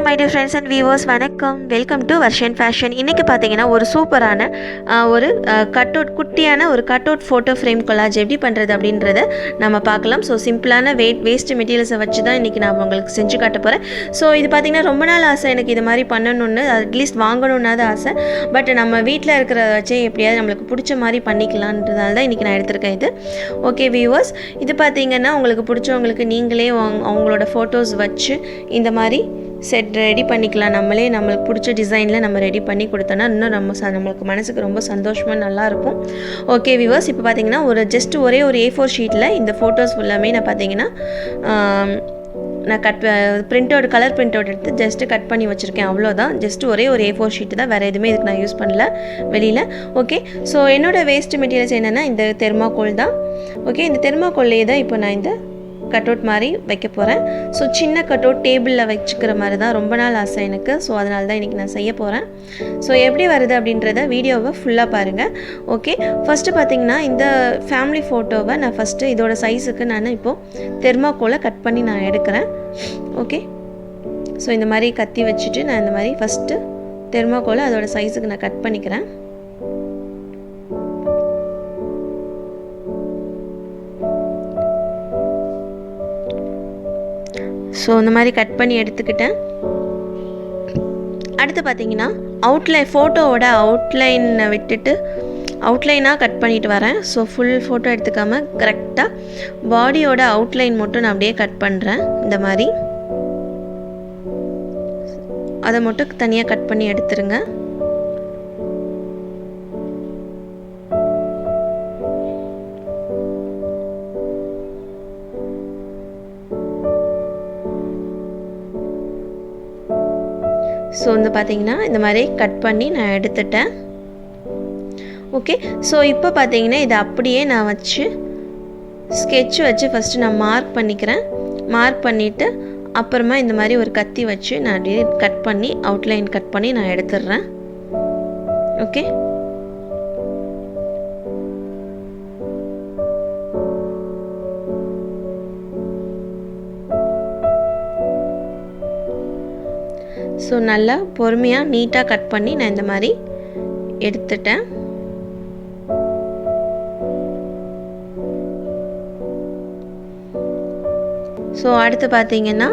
my dear friends and viewers, வணக்கம். Welcome to Varshan fashion. இன்றைக்கி பார்த்தீங்கன்னா ஒரு சூப்பரான ஒரு குட்டியான ஒரு cut out photo frame collage எப்படி பண்ணுறது அப்படின்றத நம்ம பார்க்கலாம். ஸோ சிம்பிளான வேஸ்ட் மெட்டீரியல்ஸை வச்சு தான் இன்றைக்கி நான் உங்களுக்கு செஞ்சு காட்ட போகிறேன். ஸோ இது பார்த்திங்கன்னா ரொம்ப நாள் ஆசை எனக்கு இது மாதிரி பண்ணணுன்னு, அட்லீஸ்ட் வாங்கணுன்னாத ஆசை. பட் நம்ம வீட்டில் இருக்கிறத வச்சே எப்படியாவது நம்மளுக்கு பிடிச்ச மாதிரி பண்ணிக்கலான்றதால தான் இன்றைக்கி நான் எடுத்திருக்கேன் இது. ஓகே வியூவர்ஸ், இது பார்த்திங்கன்னா உங்களுக்கு பிடிச்சவங்களுக்கு நீங்களே அவங்களோட ஃபோட்டோஸ் வச்சு இந்த மாதிரி செட் ரெடி பண்ணிக்கலாம். நம்மளுக்கு பிடிச்ச டிசைனில் நம்ம ரெடி பண்ணி கொடுத்தோன்னா இன்னும் நம்மளுக்கு மனசுக்கு ரொம்ப சந்தோஷமாக நல்லாயிருக்கும். ஓகே வியூவர்ஸ், இப்போ பார்த்தீங்கன்னா ஒரே ஒரு A4 ஷீட்டில் இந்த ஃபோட்டோஸ் ஃபுல்லாமே நான் பார்த்தீங்கன்னா நான் கலர் பிரிண்ட் அவுட் எடுத்து ஜஸ்ட்டு கட் பண்ணி வச்சுருக்கேன். அவ்வளோதான். ஜஸ்ட்டு ஒரே ஒரு A4 ஷீட்டு தான், வேறு எதுவுமே இதுக்கு நான் யூஸ் பண்ணல வெளியில். ஓகே, ஸோ என்னோடய வேஸ்ட் மெட்டீரியல்ஸ் என்னென்னா இந்த தெர்மாக்கோல் தான். ஓகே, இந்த தெர்மாக்கோல்லையே தான் இப்போ நான் இந்த கட் அவுட் மாதிரி வைக்க போகிறேன். ஸோ சின்ன கட் அவுட் டேபிளில் வச்சுக்கிற மாதிரி தான் ரொம்ப நாள் ஆசை எனக்கு. ஸோ அதனால தான் இன்றைக்கி நான் செய்ய போகிறேன். ஸோ எப்படி வருது அப்படின்றத வீடியோவை ஃபுல்லாக பாருங்கள். ஓகே, ஃபஸ்ட்டு பார்த்திங்கன்னா இந்த ஃபேமிலி ஃபோட்டோவை நான் ஃபஸ்ட்டு இதோட சைஸுக்கு நான் இப்போது தெர்மாக்கோலை கட் பண்ணி நான் எடுக்கிறேன். ஓகே, ஸோ இந்த மாதிரி கத்தி வச்சுட்டு நான் இந்த மாதிரி ஃபஸ்ட்டு தெர்மாக்கோலை அதோட சைஸுக்கு நான் கட் பண்ணிக்கிறேன். ஸோ இந்த மாதிரி கட் பண்ணி எடுத்துக்கிட்டேன். அடுத்து பார்த்தீங்கன்னா ஃபோட்டோவோட அவுட்லைனை விட்டுட்டு அவுட்லைனாக கட் பண்ணிட்டு வரேன். ஸோ ஃபுல் ஃபோட்டோ எடுத்துக்காமல் கரெக்டாக பாடியோட அவுட்லைன் மட்டும் நான் அப்படியே கட் பண்ணுறேன். இந்த மாதிரி அதை மட்டும் தனியாக கட் பண்ணி எடுத்துருங்க. ஸோ வந்து பார்த்திங்கன்னா இந்த மாதிரி கட் பண்ணி நான் எடுத்துட்டேன். ஓகே, ஸோ இப்போ பார்த்தீங்கன்னா இதை அப்படியே நான் வச்சு ஸ்கெட்ச் வச்சு ஃபஸ்ட்டு நான் மார்க் பண்ணிக்கிறேன். மார்க் பண்ணிவிட்டு அப்புறமா இந்த மாதிரி ஒரு கத்தி வச்சு நான் அப்படியே கட் பண்ணி அவுட்லைன் கட் பண்ணி நான் எடுத்துடுறேன். ஓகே, ஸோ நல்லா பொறுமையாக நீட்டாக கட் பண்ணி நான் இந்த மாதிரி எடுத்துட்டேன். ஸோ அடுத்து பார்த்தீங்கன்னா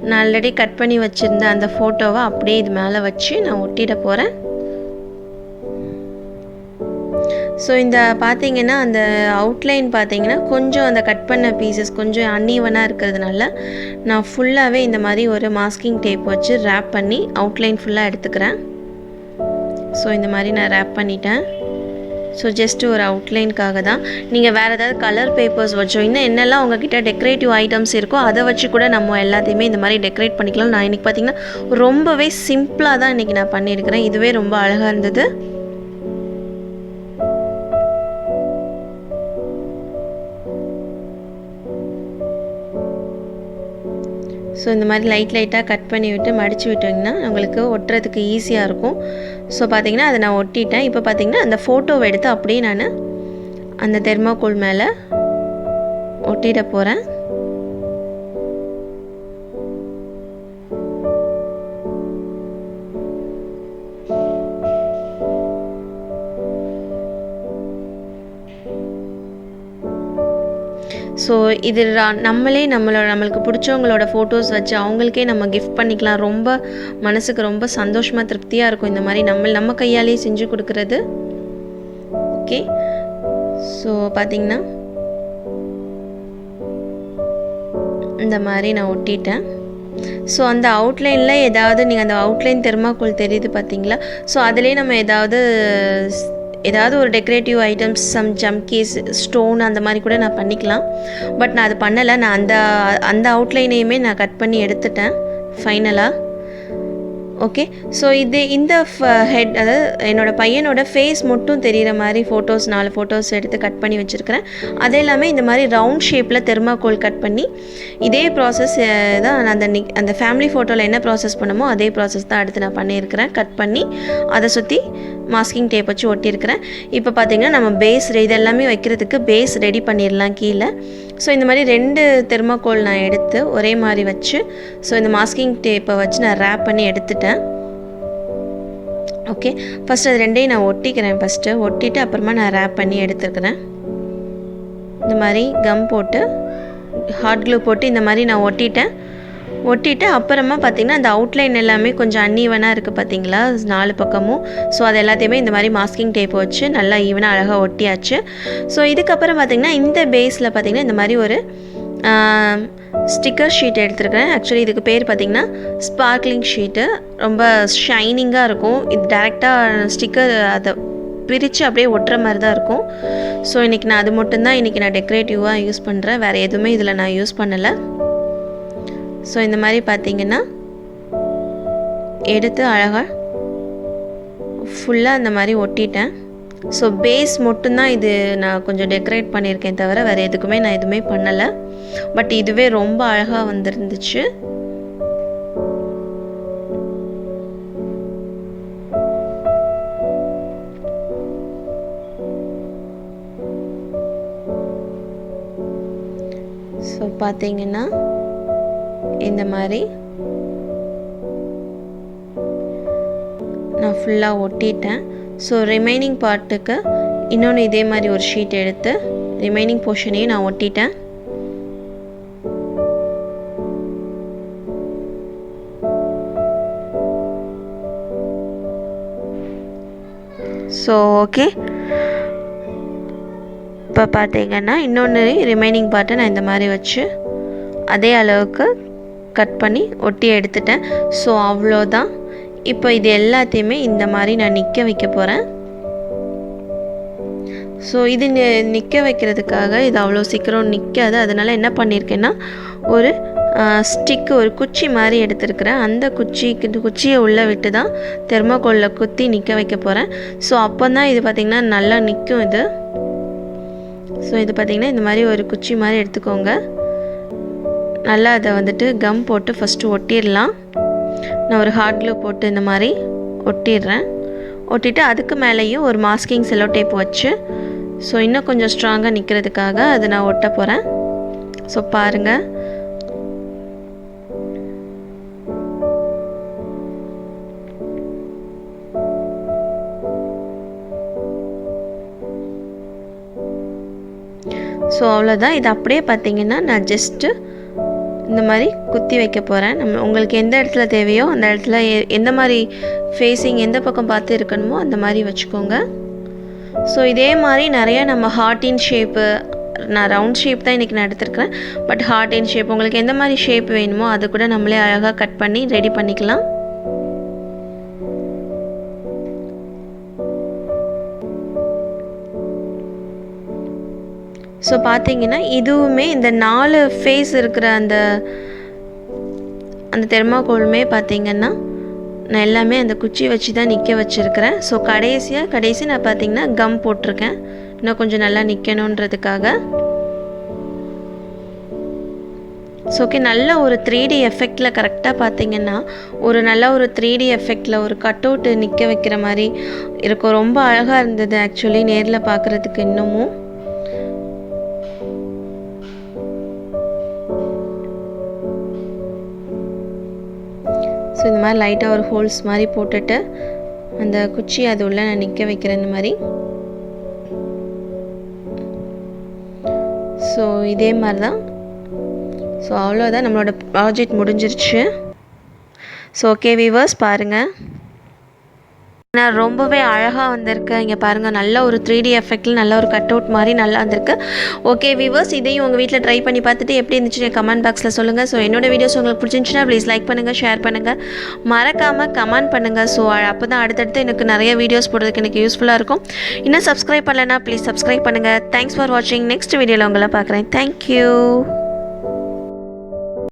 நான் ஆல்ரெடி கட் பண்ணி வச்சுருந்த அந்த ஃபோட்டோவை அப்படியே இது மேலே வச்சு நான் ஒட்டிட போகிறேன். ஸோ இந்த பார்த்தீங்கன்னா அந்த அவுட்லைன் பார்த்தீங்கன்னா கொஞ்சம் அந்த கட் பண்ண பீசஸ் கொஞ்சம் அன்ஈவனாக இருக்கிறதுனால நான் ஃபுல்லாகவே இந்த மாதிரி ஒரு மாஸ்கிங் டேப் வச்சு ரேப் பண்ணி அவுட்லைன் ஃபுல்லாக எடுத்துக்கிறேன். ஸோ இந்த மாதிரி நான் ரேப் பண்ணிட்டேன். ஸோ ஜஸ்ட்டு ஒரு அவுட்லைனுக்காக தான். நீங்கள் வேறு ஏதாவது கலர் பேப்பர்ஸ் வச்சோ இன்னும் என்னெல்லாம் உங்ககிட்ட டெக்கரேட்டிவ் ஐட்டம்ஸ் இருக்கோ அதை வச்சு கூட நம்ம எல்லாத்தையுமே இந்த மாதிரி டெக்கரேட் பண்ணிக்கலாம். நான் இன்றைக்கி பார்த்திங்கன்னா ரொம்பவே சிம்பிளாக தான் இன்றைக்கி நான் பண்ணியிருக்கிறேன். இதுவே ரொம்ப அழகாக இருந்தது. ஸோ இந்த மாதிரி லைட்டாக கட் பண்ணி விட்டு மடித்து விட்டிங்கன்னா உங்களுக்கு ஒட்டுறதுக்கு ஈஸியாக இருக்கும். ஸோ பார்த்திங்கன்னா அதை நான் ஒட்டிட்டேன். இப்போ பார்த்திங்கன்னா அந்த ஃபோட்டோவை எடுத்து அப்படியே நான் அந்த தெர்மாக்கோல் மேலே ஒட்டிட போகிறேன். ஸோ இது நம்மளுக்கு பிடிச்சவங்களோட ஃபோட்டோஸ் வச்சு அவங்களுக்கே நம்ம கிஃப்ட் பண்ணிக்கலாம். ரொம்ப மனசுக்கு ரொம்ப சந்தோஷமாக திருப்தியாக இருக்கும் இந்த மாதிரி நம்ம கையாலேயே செஞ்சு கொடுக்குறது. ஓகே, ஸோ பார்த்திங்கன்னா இந்த மாதிரி நான் ஒட்டிட்டேன். ஸோ அந்த அவுட்லைனில் நீங்கள் அந்த அவுட்லைன் தெர்மாக்கோல் தெரியுது பார்த்தீங்களா? ஸோ அதிலே நம்ம ஏதாவது ஒரு டெக்கரேட்டிவ் ஐட்டம்ஸ் ஜம்கீஸ் ஸ்டோன் அந்த மாதிரி கூட நான் பண்ணிக்கலாம். பட் நான் அது பண்ணலை. நான் அந்த அவுட்லைனையுமே நான் கட் பண்ணி எடுத்துட்டேன் ஃபைனலாக. ஓகே, ஸோ இந்த ஹெட் அதாவது என்னோடய பையனோட ஃபேஸ் மட்டும் தெரிகிற மாதிரி 4 ஃபோட்டோஸ் எடுத்து கட் பண்ணி வச்சுருக்கிறேன். அது எல்லாமே இந்த மாதிரி ரவுண்ட் ஷேப்பில் தெர்மாக்கோல் கட் பண்ணி இதே ப்ராசஸ் தான் நான் அந்த ஃபேமிலி ஃபோட்டோவில் என்ன ப்ராசஸ் பண்ணமோ அதே ப்ராசஸ் தான் அடுத்து நான் பண்ணியிருக்கிறேன். கட் பண்ணி அதை சுற்றி மாஸ்கிங் டேப் வச்சு ஒட்டியிருக்கிறேன். இப்போ பார்த்திங்கன்னா நம்ம இதெல்லாமே வைக்கிறதுக்கு பேஸ் ரெடி பண்ணிடலாம். கீழே ஸோ இந்த மாதிரி 2 தெர்மாக்கோல் நான் எடுத்து ஒரே மாதிரி வச்சு ஸோ இந்த மாஸ்கிங் டேப்பை வச்சு நான் ரேப் பண்ணி எடுத்துட்டேன். ஓகே, ஃபஸ்ட்டு அது 2ஐயும் நான் ஒட்டிக்கிறேன். ஃபஸ்ட்டு ஒட்டிட்டு அப்புறமா நான் ரேப் பண்ணி எடுத்துக்கிறேன். இந்த மாதிரி கம் போட்டு ஹாட் க்ளூ போட்டு இந்த மாதிரி நான் ஒட்டிட்டு அப்புறமா பார்த்திங்கன்னா அந்த அவுட்லைன் எல்லாமே கொஞ்சம் அன்ஈவனாக இருக்குது பார்த்தீங்களா 4 பக்கமும். ஸோ அது எல்லாத்தையுமே இந்த மாதிரி மாஸ்கிங் டேப் வச்சு நல்லா ஈவனாக அழகாக ஒட்டியாச்சு. ஸோ இதுக்கப்புறம் பார்த்திங்கன்னா இந்த பேஸில் பார்த்திங்கன்னா இந்த மாதிரி ஒரு ஸ்டிக்கர் ஷீட் எடுத்துருக்கிறேன். ஆக்சுவலி இதுக்கு பேர் பார்த்திங்கன்னா ஸ்பார்க்லிங் ஷீட்டு. ரொம்ப ஷைனிங்காக இருக்கும். இது டேரெக்டாக ஸ்டிக்கர் அதை பிரித்து அப்படியே ஒட்டுற மாதிரி தான் இருக்கும். ஸோ இன்றைக்கி நான் அது மட்டும்தான் இன்றைக்கி நான் டெக்கரேட்டிவாக யூஸ் பண்ணுறேன். வேறு எதுவுமே இதில் நான் யூஸ் பண்ணலை. ஸோ இந்த மாதிரி பார்த்திங்கன்னா எடுத்து அழகாக ஃபுல்லாக இந்த மாதிரி ஒட்டிட்டேன். ஸோ பேஸ் மட்டும்தான் இது நான் கொஞ்சம் டெக்கரேட் பண்ணியிருக்கேன் தவிர வேறு எதுக்குமே நான் எதுவுமே பண்ணலை. பட் இதுவே ரொம்ப அழகாக வந்துருந்துச்சு. ஸோ பார்த்தீங்கன்னா இந்த மாதிரி நான் ஃபுல்லாக ஒட்டிட்டேன். ஸோ ரிமைனிங் பார்ட்டுக்கு இன்னொன்று இதே மாதிரி ஒரு ஷீட் எடுத்து ரிமைனிங் போர்ஷனையும் நான் ஒட்டிட்டேன். ஸோ ஓகே, இப்போ பார்த்தீங்கன்னா இன்னொன்று ரிமைனிங் பார்ட்டை நான் இந்த மாதிரி வச்சு அதே அளவுக்கு கட் பண்ணி ஒட்டி எடுத்துட்டேன். ஸோ அவ்வளோதான். இப்போ இது எல்லாத்தையுமே இந்த மாதிரி நான் நிற்க வைக்க போகிறேன். ஸோ இது நிற்க வைக்கிறதுக்காக இது அவ்வளோ சீக்கிரம் நிற்காது. அதனால் என்ன பண்ணியிருக்கேன்னா ஒரு ஸ்டிக்கு ஒரு குச்சி மாதிரி எடுத்துருக்கிறேன். அந்த குச்சியை உள்ளே விட்டு தான் தெர்மாக்கோலில் குத்தி நிற்க வைக்க போகிறேன். ஸோ அப்போ தான் இது பார்த்திங்கன்னா நல்லா நிற்கும் இது. ஸோ இது பார்த்திங்கன்னா இந்த மாதிரி ஒரு குச்சி மாதிரி எடுத்துக்கோங்க. நல்லா அதை வந்துட்டு கம் போட்டு ஃபஸ்ட்டு ஒட்டிடலாம். நான் ஒரு ஹாட் க்ளூ போட்டு இந்த மாதிரி ஒட்டிடுறேன். ஒட்டிட்டு அதுக்கு மேலேயும் ஒரு மாஸ்கிங் செல்லோ டேப் வச்சு ஸோ இன்னும் கொஞ்சம் ஸ்ட்ராங்காக நிற்கிறதுக்காக அதை நான் ஒட்ட போகிறேன். ஸோ பாருங்கள், ஸோ அவ்வளோதான். இது அப்படியே பார்த்திங்கன்னா நான் ஜஸ்ட்டு இந்த மாதிரி குத்தி வைக்க போகிறேன். உங்களுக்கு எந்த இடத்துல தேவையோ அந்த இடத்துல எந்த மாதிரி ஃபேஸிங் எந்த பக்கம் பார்த்து இருக்கணுமோ அந்த மாதிரி வச்சுக்கோங்க. ஸோ இதே மாதிரி நிறையா நம்ம ஹார்ட்டின் ஷேப்பு, நான் ரவுண்ட் ஷேப் தான் இன்றைக்கி நான் எடுத்துருக்கிறேன். பட் ஹார்ட்டின் ஷேப் உங்களுக்கு எந்த மாதிரி ஷேப் வேணுமோ அது கூட நம்மளே அழகாக கட் பண்ணி ரெடி பண்ணிக்கலாம். ஸோ பார்த்தீங்கன்னா இதுவுமே இந்த 4 ஃபேஸ் இருக்கிற அந்த தெர்மாக்கோலுமே பார்த்திங்கன்னா நான் எல்லாமே அந்த குச்சி வச்சு தான் நிற்க வச்சுருக்கிறேன். ஸோ கடைசி நான் பார்த்திங்கன்னா கம் போட்டிருக்கேன் இன்னும் கொஞ்சம் நல்லா நிற்கணுன்றதுக்காக. ஸோ ஓகே, நல்ல ஒரு 3D எஃபெக்டில் கரெக்டாக பார்த்திங்கன்னா நல்ல ஒரு 3D எஃபெக்டில் ஒரு கட் அவுட்டு நிற்க வைக்கிற மாதிரி இருக்கும். ரொம்ப அழகாக இருந்தது ஆக்சுவலி நேரில் பார்க்குறதுக்கு. இன்னமும் ஸோ இந்த மாதிரி லைட்டாக ஒரு ஹோல்ஸ் மாதிரி போட்டுட்டு அந்த குச்சி அது உள்ள நான் நிற்க வைக்கிறேன் இந்த மாதிரி. ஸோ இதே மாதிரி தான். ஸோ அவ்வளோதான், நம்மளோட ப்ராஜெக்ட் முடிஞ்சிருச்சு. ஸோ ஓகே வியூவர்ஸ் பாருங்கள், நான் ரொம்பவே அழகாக வந்திருக்கு. இங்கே பாருங்கள், நல்ல ஒரு 3D எஃபெக்டில் நல்ல ஒரு கட் அவுட் மாதிரி நல்லா வந்திருக்கு. ஓகே வியூவர்ஸ், இதையும் உங்கள் வீட்டில் ட்ரை பண்ணி பார்த்துட்டு எப்படி இருந்துச்சு கமெண்ட் பாக்ஸில் சொல்லுங்கள். ஸோ என்னோடய வீடியோஸ் உங்களுக்கு பிடிச்சிருந்துச்சுன்னா ப்ளீஸ் லைக் பண்ணுங்கள், ஷேர் பண்ணுங்கள், மறக்காமல் கமெண்ட் பண்ணுங்கள். ஸோ அப்போ தான் அடுத்தடுத்து எனக்கு நிறைய வீடியோஸ் போடுறதுக்கு எனக்கு யூஸ்ஃபுல்லாக இருக்கும். இன்னும் சப்ஸ்கிரைப் பண்ணலைன்னா ப்ளீஸ் சப்ஸ்கிரைப் பண்ணுங்கள். தேங்க்ஸ் ஃபார் வாட்சிங். நெக்ஸ்ட் வீடியோவில் உங்களை பார்க்குறேன். தேங்க்யூ.